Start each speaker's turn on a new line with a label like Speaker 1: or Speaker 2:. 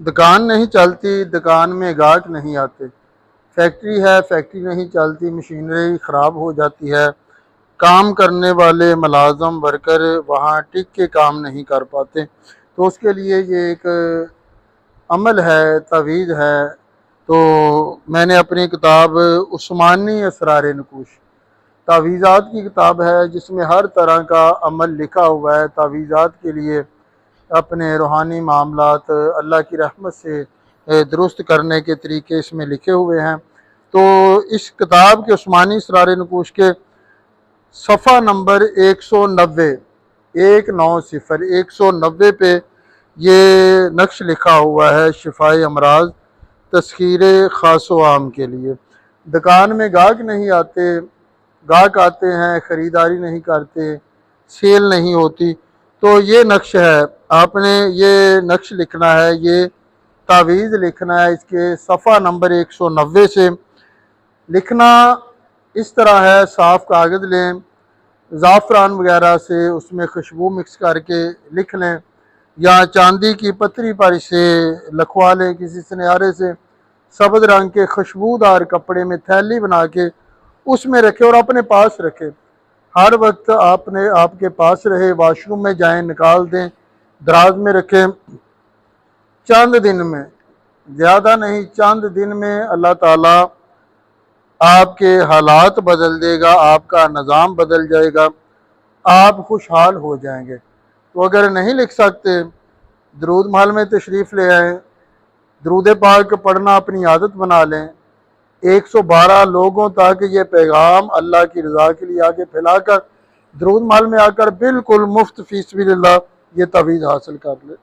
Speaker 1: دکان نہیں چلتی، دکان میں گاہک نہیں آتے، فیکٹری ہے، فیکٹری نہیں چلتی، مشینری خراب ہو جاتی ہے، کام کرنے والے ملازم ورکر وہاں ٹک کے کام نہیں کر پاتے، تو اس کے لیے یہ ایک عمل ہے، تعویذ ہے۔ تو میں نے اپنی کتاب عثمانی اسرار نکوش تعویذات کی کتاب ہے، جس میں ہر طرح کا عمل لکھا ہوا ہے تعویذات کے لیے، اپنے روحانی معاملات اللہ کی رحمت سے درست کرنے کے طریقے اس میں لکھے ہوئے ہیں۔ تو اس کتاب کے عثمانی اسرار نکوش کے صفحہ نمبر 190 190 پہ یہ نقش لکھا ہوا ہے، شفائے امراض تسخیر خاص و عام کے لیے۔ دکان میں گاہک نہیں آتے، گاہک آتے ہیں خریداری نہیں کرتے، سیل نہیں ہوتی، تو یہ نقش ہے، آپ نے یہ نقش لکھنا ہے، یہ تعویذ لکھنا ہے۔ اس کے صفحہ نمبر 190 سے لکھنا اس طرح ہے، صاف کاغذ لیں، زعفران وغیرہ سے اس میں خوشبو مکس کر کے لکھ لیں، یا چاندی کی پتری پر اسے لکھوا لیں کسی سنیارے سے، سبز رنگ کے خوشبودار کپڑے میں تھیلی بنا کے اس میں رکھے اور اپنے پاس رکھے، ہر وقت آپ کے پاس رہے، واش روم میں جائیں نکال دیں، دراز میں رکھیں۔ چند دن میں، زیادہ نہیں، چند دن میں اللہ تعالیٰ آپ کے حالات بدل دے گا، آپ کا نظام بدل جائے گا، آپ خوشحال ہو جائیں گے۔ تو اگر نہیں لکھ سکتے، درود محل میں تشریف لے آئیں، درود پاک پڑھنا اپنی عادت بنا لیں، 112 لوگوں تک یہ پیغام اللہ کی رضا کے لیے آگے پھیلا کر درود محل میں آ کر بالکل مفت فی سبیل اللہ یہ تعویذ حاصل کر لیں۔